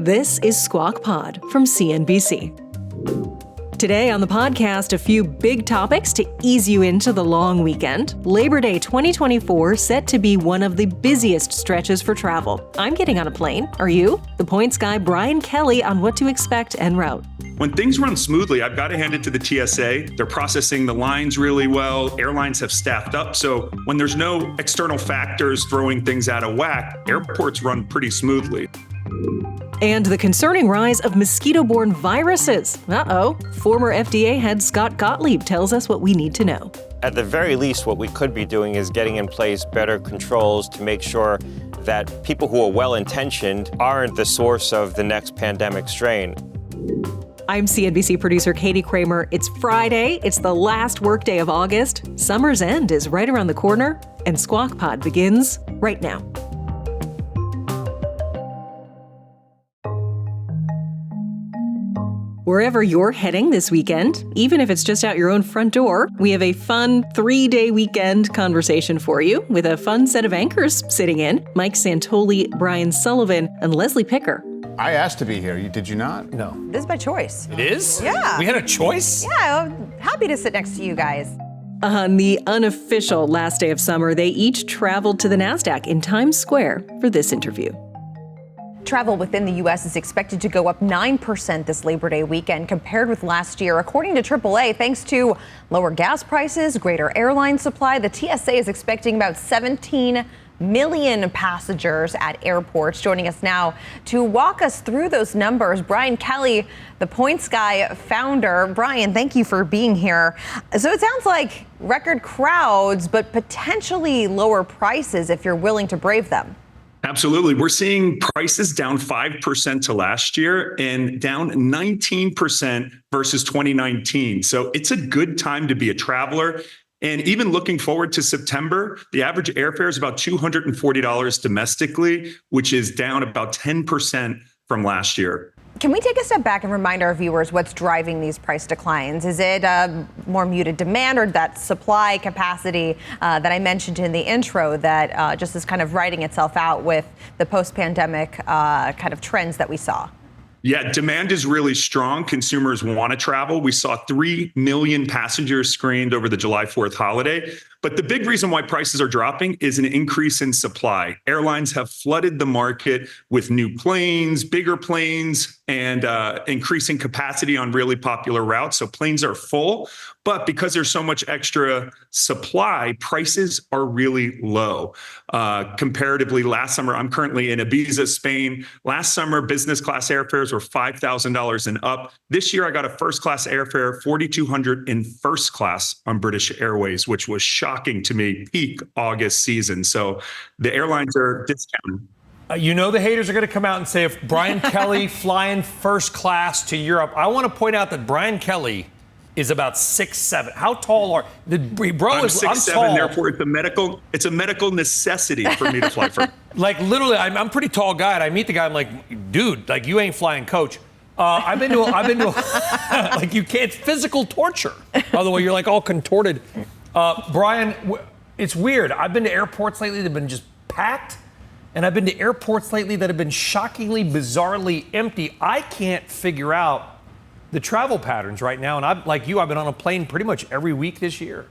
This is Squawk Pod from CNBC. Today on the podcast, a few big topics to ease you into the long weekend. Labor Day 2024 set to be one of the busiest stretches for travel. I'm getting on a plane. Are you? The Points guy Brian Kelly on what to expect en route. When things run smoothly, I've got to hand it to the TSA. They're processing the lines really well. Airlines have staffed up. So when there's no external factors throwing things out of whack, airports run pretty smoothly. And the concerning rise of mosquito-borne viruses. Former FDA head Scott Gottlieb tells us what we need to know. At the very least, what we could be doing is getting in place better controls to make sure that people who are well-intentioned aren't the source of the next pandemic strain. I'm CNBC producer Katie Kramer. It's Friday. It's the last workday of August. Summer's end is right around the corner, and Squawk Pod begins right now. Wherever you're heading this weekend, even if it's just out your own front door, we have a fun 3-day weekend conversation for you with a fun set of anchors sitting in, Mike Santoli, Brian Sullivan, and Leslie Picker. I asked to be here. Did you not? No. This is by choice. It is? Yeah. We had a choice? Yeah, I'm happy to sit next to you guys. On the unofficial last day of summer, they each traveled to the NASDAQ in Times Square for this interview. Travel within the U.S. is expected to go up 9% this Labor Day weekend compared with last year. According to AAA, thanks to lower gas prices, greater airline supply, the TSA is expecting about 17 million passengers at airports. Joining us now to walk us through those numbers, Brian Kelly, the Points Guy founder. Brian, thank you for being here. So it sounds like record crowds, but potentially lower prices if you're willing to brave them. Absolutely. We're seeing prices down 5% to last year and down 19% versus 2019. So it's a good time to be a traveler. And even looking forward to September, the average airfare is about $240 domestically, which is down about 10% from last year. Can we take a step back and remind our viewers what's driving these price declines? Is it more muted demand or that supply capacity that I mentioned in the intro that just is kind of writing itself out with the post-pandemic kind of trends that we saw? Yeah, demand is really strong. Consumers want to travel. We saw 3 million passengers screened over the July 4th holiday. But the big reason why prices are dropping is an increase in supply. Airlines have flooded the market with new planes, bigger planes, and increasing capacity on really popular routes. So planes are full. But because there's so much extra supply, prices are really low. Comparatively, last summer, I'm currently in Ibiza, Spain. Last summer, business class airfares were $5,000 and up. This year, I got a first class airfare, $4,200 in first class on British Airways, which was shocking to me, peak August season. So the airlines are discounting. You know the haters are going to come out and say, if Brian Kelly flying first class to Europe, I want to point out that Brian Kelly is about 6'7". How tall are the bro? I'm is 6'7", tall. therefore it's a medical necessity for me to fly first. Like literally, I'm a pretty tall guy, and I meet the guy. I'm like, dude, like you ain't flying coach. I've been to like you can't physical torture. By the way, you're like all contorted. Brian, it's weird. I've been to airports lately that have been just packed, and I've been to airports lately that have been shockingly, bizarrely empty. I can't figure out the travel patterns right now. And I've been on a plane pretty much every week this year.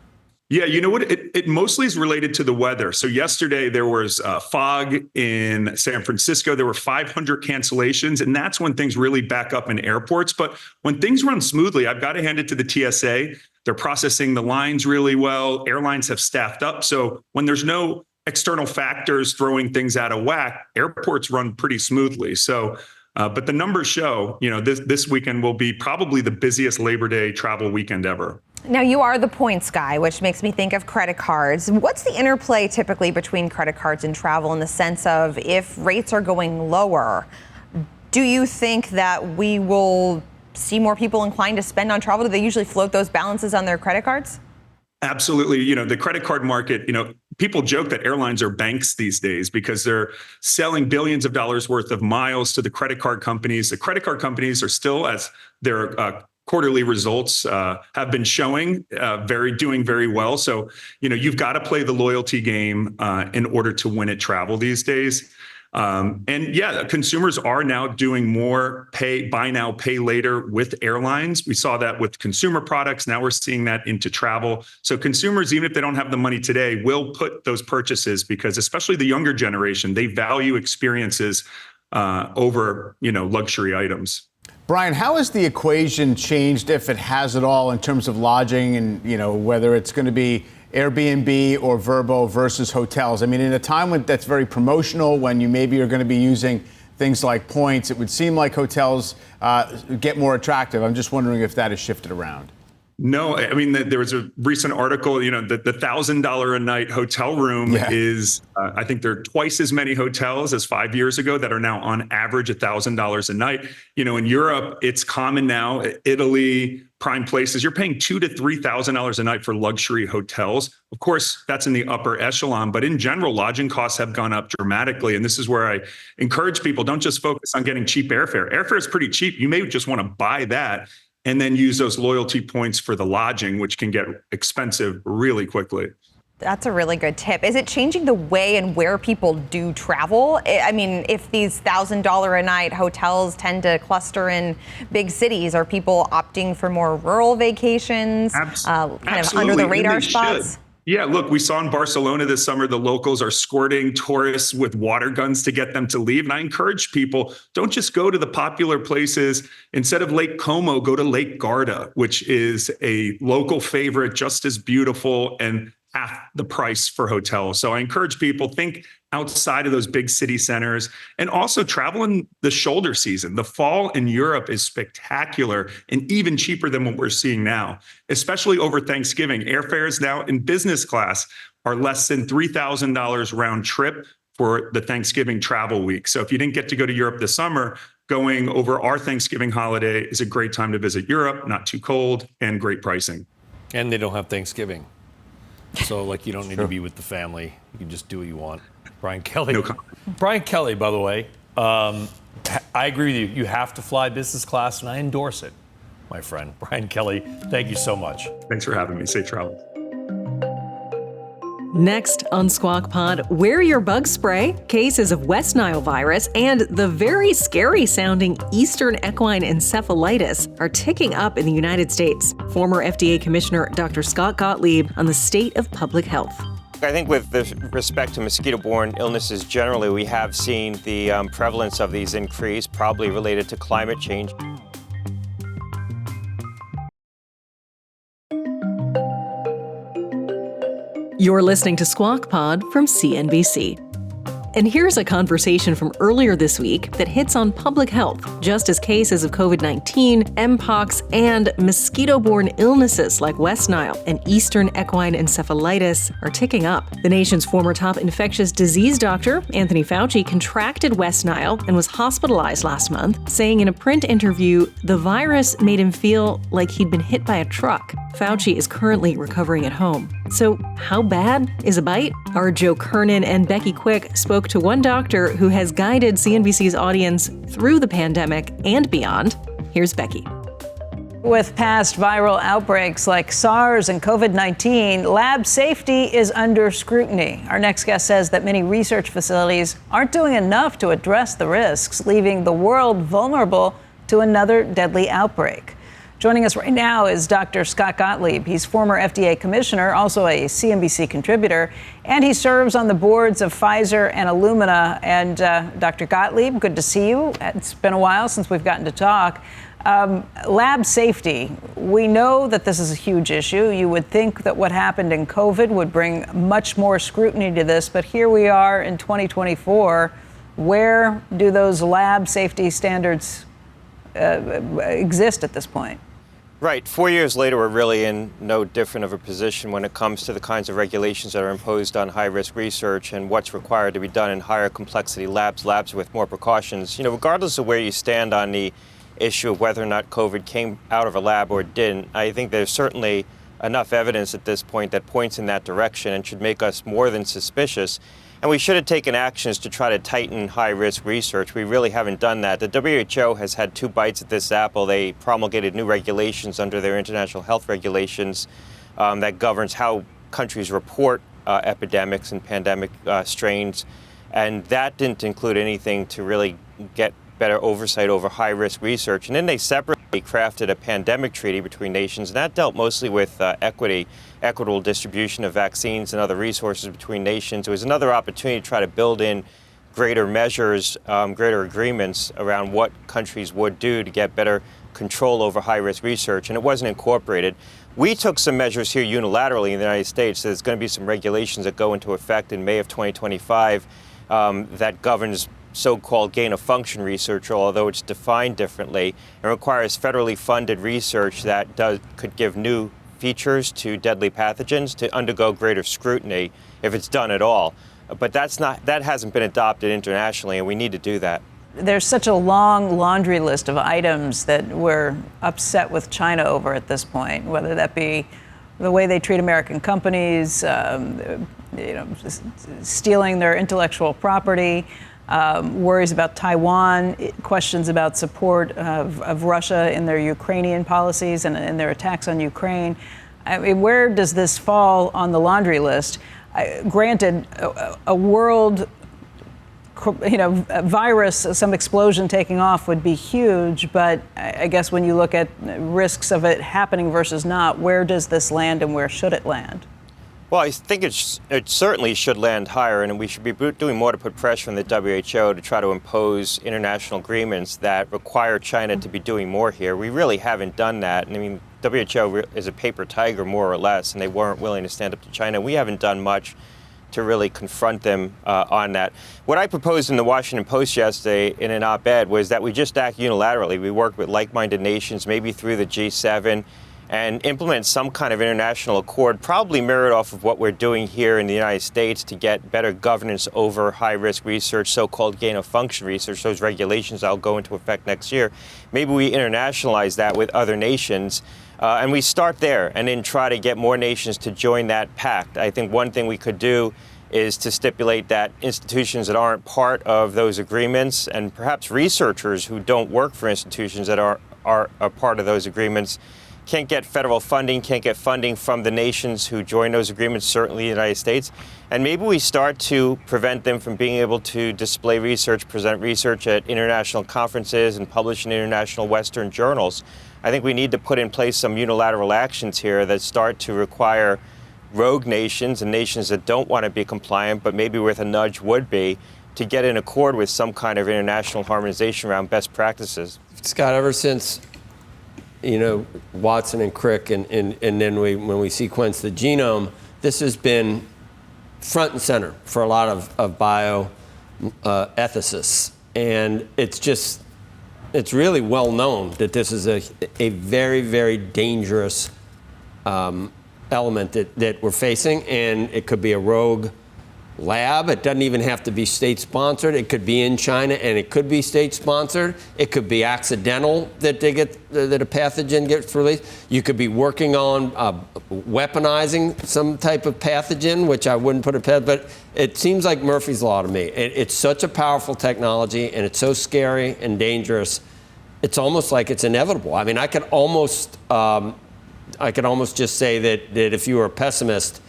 Yeah, you know what? It mostly is related to the weather. So yesterday there was fog in San Francisco. There were 500 cancellations, and that's when things really back up in airports. But when things run smoothly, I've got to hand it to the TSA. They're processing the lines really well. Airlines have staffed up. So when there's no external factors throwing things out of whack, airports run pretty smoothly. So but the numbers show, this weekend will be probably the busiest Labor Day travel weekend ever. Now, you are the points guy, which makes me think of credit cards. What's the interplay typically between credit cards and travel in the sense of if rates are going lower, do you think that we will see more people inclined to spend on travel? Do they usually float those balances on their credit cards? Absolutely. The credit card market, people joke that airlines are banks these days because they're selling billions of dollars worth of miles to the credit card companies. The credit card companies are still, as their quarterly results have been showing, doing very well. So, you've got to play the loyalty game in order to win at travel these days. And yeah, consumers are now doing more buy now, pay later with airlines. We saw that with consumer products. Now we're seeing that into travel. So consumers, even if they don't have the money today, will put those purchases because especially the younger generation, they value experiences over, luxury items. Brian, how has the equation changed, if it has at all, in terms of lodging and, whether it's going to be Airbnb or Vrbo versus hotels? I mean, in a time that's very promotional, when you maybe are going to be using things like points, it would seem like hotels get more attractive. I'm just wondering if that has shifted around. No, I mean, there was a recent article, the $1,000 a night hotel room is, I think there are twice as many hotels as 5 years ago that are now on average $1,000 a night. In Europe, it's common now, Italy, prime places, you're paying $2,000 to $3,000 a night for luxury hotels. Of course, that's in the upper echelon, but in general, lodging costs have gone up dramatically. And this is where I encourage people, don't just focus on getting cheap airfare. Airfare is pretty cheap. You may just want to buy that and then use those loyalty points for the lodging, which can get expensive really quickly. That's a really good tip. Is it changing the way and where people do travel? I mean, if these $1,000 a night hotels tend to cluster in big cities, are people opting for more rural vacations, kind of under the radar spots? Yeah, look, we saw in Barcelona this summer, the locals are escorting tourists with water guns to get them to leave. And I encourage people, don't just go to the popular places. Instead of Lake Como, go to Lake Garda, which is a local favorite, just as beautiful and half the price for hotels. So I encourage people, think outside of those big city centers and also travel in the shoulder season. The fall in Europe is spectacular and even cheaper than what we're seeing now, especially over Thanksgiving. Airfares now in business class are less than $3,000 round trip for the Thanksgiving travel week. So if you didn't get to go to Europe this summer, going over our Thanksgiving holiday is a great time to visit Europe, not too cold and great pricing. And they don't have Thanksgiving. So, you don't need to be with the family. You can just do what you want. Brian Kelly. No comment. Brian Kelly, by the way, I agree with you. You have to fly business class, and I endorse it, my friend. Brian Kelly, thank you so much. Thanks for having me. Safe travels. Next on Squawk Pod, wear your bug spray, cases of West Nile virus, and the very scary sounding Eastern equine encephalitis are ticking up in the United States. Former FDA Commissioner Dr. Scott Gottlieb on the state of public health. I think with respect to mosquito-borne illnesses generally, we have seen the prevalence of these increase, probably related to climate change. You're listening to Squawk Pod from CNBC. And here's a conversation from earlier this week that hits on public health, just as cases of COVID-19, Mpox, and mosquito-borne illnesses like West Nile and Eastern equine encephalitis are ticking up. The nation's former top infectious disease doctor, Anthony Fauci, contracted West Nile and was hospitalized last month, saying in a print interview, the virus made him feel like he'd been hit by a truck. Fauci is currently recovering at home. So how bad is a bite? Our Joe Kernan and Becky Quick spoke to one doctor who has guided CNBC's audience through the pandemic and beyond. Here's Becky. With past viral outbreaks like SARS and COVID-19, lab safety is under scrutiny. Our next guest says that many research facilities aren't doing enough to address the risks, leaving the world vulnerable to another deadly outbreak. Joining us right now is Dr. Scott Gottlieb. He's former FDA commissioner, also a CNBC contributor, and he serves on the boards of Pfizer and Illumina. And Dr. Gottlieb, good to see you. It's been a while since we've gotten to talk. Lab safety, we know that this is a huge issue. You would think that what happened in COVID would bring much more scrutiny to this, but here we are in 2024. Where do those lab safety standards exist at this point? Right. 4 years later, we're really in no different of a position when it comes to the kinds of regulations that are imposed on high-risk research and what's required to be done in higher complexity labs with more precautions. Regardless of where you stand on the issue of whether or not COVID came out of a lab or didn't, I think there's certainly enough evidence at this point that points in that direction and should make us more than suspicious. And we should have taken actions to try to tighten high-risk research. We really haven't done that. The WHO has had two bites at this apple. They promulgated new regulations under their international health regulations that governs how countries report epidemics and pandemic strains. And that didn't include anything to really get better oversight over high-risk research. And then they separately crafted a pandemic treaty between nations, and that dealt mostly with equitable distribution of vaccines and other resources between nations. It was another opportunity to try to build in greater measures, greater agreements around what countries would do to get better control over high-risk research, and it wasn't incorporated. We took some measures here unilaterally in the United States. There's going to be some regulations that go into effect in May of 2025 that governs so-called gain-of-function research, although it's defined differently, and requires federally funded research that could give new features to deadly pathogens to undergo greater scrutiny if it's done at all. But that hasn't been adopted internationally, and we need to do that. There's such a long laundry list of items that we're upset with China over at this point, whether that be the way they treat American companies, stealing their intellectual property, worries about Taiwan, questions about support of Russia in their Ukrainian policies and their attacks on Ukraine. I mean, where does this fall on the laundry list? Granted, a world, a virus, some explosion taking off would be huge, but I guess when you look at risks of it happening versus not, where does this land and where should it land? Well, I think it certainly should land higher, and we should be doing more to put pressure on the WHO to try to impose international agreements that require China to be doing more here. We really haven't done that. And I mean, WHO is a paper tiger, more or less, and they weren't willing to stand up to China. We haven't done much to really confront them on that. What I proposed in the Washington Post yesterday in an op-ed was that we just act unilaterally. We work with like-minded nations, maybe through the G7, and implement some kind of international accord, probably mirrored off of what we're doing here in the United States to get better governance over high-risk research, so-called gain-of-function research, those regulations that'll go into effect next year. Maybe we internationalize that with other nations, and we start there and then try to get more nations to join that pact. I think one thing we could do is to stipulate that institutions that aren't part of those agreements, and perhaps researchers who don't work for institutions that are part of those agreements, can't get federal funding, can't get funding from the nations who join those agreements, certainly the United States. And maybe we start to prevent them from being able to display research, present research at international conferences and publish in international Western journals. I think we need to put in place some unilateral actions here that start to require rogue nations and nations that don't want to be compliant, but maybe with a nudge would be, to get in accord with some kind of international harmonization around best practices. Scott, ever since Watson and Crick, and then when we sequence the genome, this has been front and center for a lot of bio ethicists. And it's really well known that this is a very, very dangerous element that we're facing, and it could be a rogue lab. It doesn't even have to be state-sponsored. It could be in China, and it could be state-sponsored. It could be accidental that a pathogen gets released. You could be working on weaponizing some type of pathogen, which I wouldn't put it past, but it seems like Murphy's Law to me. It's such a powerful technology, and it's so scary and dangerous. It's almost like it's inevitable. I mean, I could almost just say that if you were a pessimist,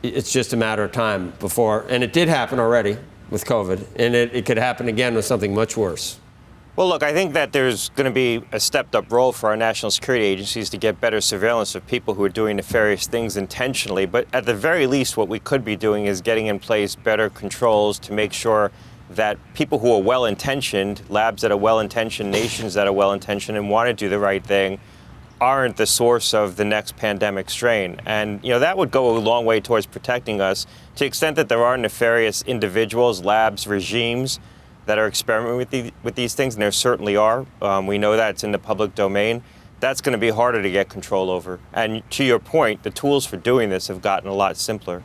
it's just a matter of time before, and it did happen already with COVID, and it could happen again with something much worse. Well, look, I think that there's going to be a stepped-up role for our national security agencies to get better surveillance of people who are doing nefarious things intentionally. But at the very least, what we could be doing is getting in place better controls to make sure that people who are well-intentioned, labs that are well-intentioned, nations that are well-intentioned and want to do the right thing, aren't the source of the next pandemic strain. And that would go a long way towards protecting us to the extent that there are nefarious individuals, labs, regimes that are experimenting with these things, and there certainly are. We know that it's in the public domain. That's going to be harder to get control over. And to your point, the tools for doing this have gotten a lot simpler.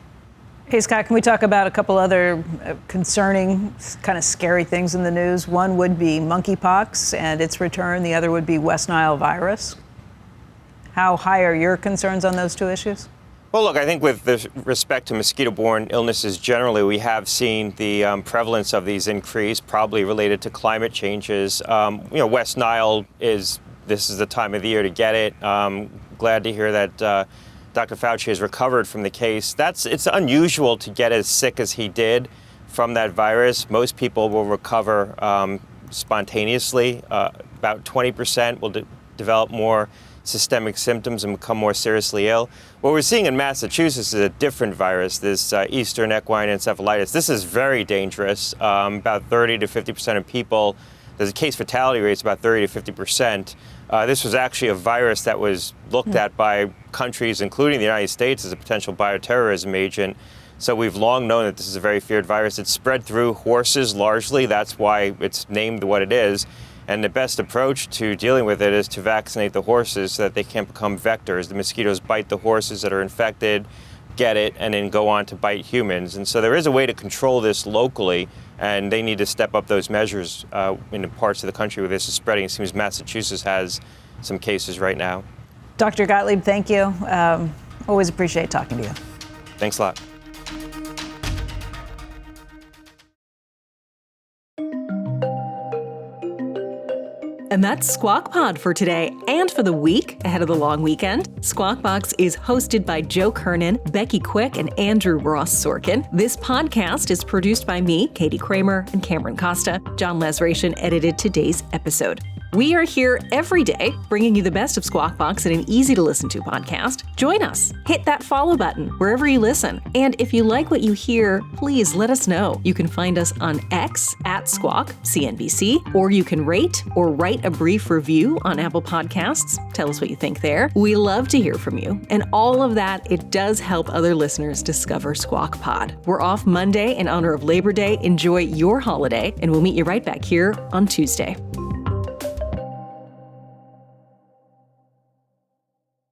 Hey, Scott, can we talk about a couple other concerning, kind of scary things in the news? One would be monkeypox and its return. The other would be West Nile virus. How high are your concerns on those two issues? Well, look, I think with respect to mosquito-borne illnesses generally, we have seen the prevalence of these increase, probably related to climate changes. West Nile this is the time of the year to get it. Glad to hear that Dr. Fauci has recovered from the case. It's unusual to get as sick as he did, from that virus. Most people will recover spontaneously. About 20% will develop more systemic symptoms and become more seriously ill. What we're seeing in Massachusetts is a different virus, this Eastern equine encephalitis. This is very dangerous. About 30 to 50% of people, there's a case fatality rate, about 30 to 50%. This was actually a virus that was looked at by countries, including the United States, as a potential bioterrorism agent. So we've long known that this is a very feared virus. It's spread through horses largely. That's why it's named what it is. And the best approach to dealing with it is to vaccinate the horses so that they can't become vectors. The mosquitoes bite the horses that are infected, get it, and then go on to bite humans. And so there is a way to control this locally, and they need to step up those measures in the parts of the country where this is spreading. It seems Massachusetts has some cases right now. Dr. Gottlieb, thank you. Always appreciate talking to you. Thanks a lot. And that's Squawk Pod for today and for the week ahead of the long weekend. Squawk Box is hosted by Joe Kernan, Becky Quick, and Andrew Ross Sorkin. This podcast is produced by me, Katie Kramer, and Cameron Costa. John Lesration edited today's episode. We are here every day, bringing you the best of Squawk Box in an easy-to-listen-to podcast. Join us. Hit that follow button wherever you listen. And if you like what you hear, please let us know. You can find us on X @Squawk CNBC, or you can rate or write a brief review on Apple Podcasts. Tell us what you think there. We love to hear from you. And all of that, it does help other listeners discover Squawk Pod. We're off Monday in honor of Labor Day. Enjoy your holiday, and we'll meet you right back here on Tuesday.